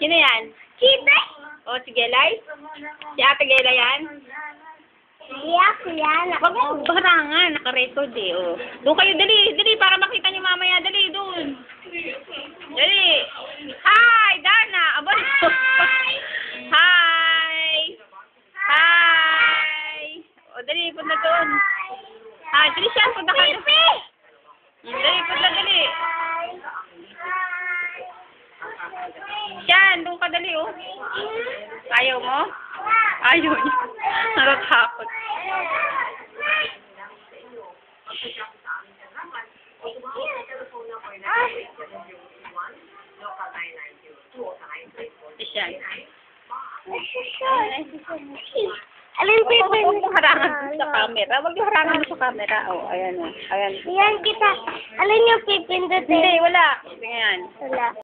Sino yan? Chipe? O, si Gelay? Si Ate Gelay yan? Yan. Wag mo barangan, naka-record eh. O. Doon kayo, dali, para makita niyo mamaya. Dali, doon. Dali. Hi, Dana. Aba. Hi. Hi. O, dali, punta doon. Hi, dali siya, punta ka doon. Dali, punta, dali. Yan, doon ka dali, oh. Ayaw mo? Ayaw niya. Natatakot. Yan. Alin pa yung Huwag mo harangan sa camera. Huwag mo harangan sa camera. Oh, ayan, oh. Ayan. Yan kita. Alin yung pipindutin? Hindi, wala. Ayan. Wala.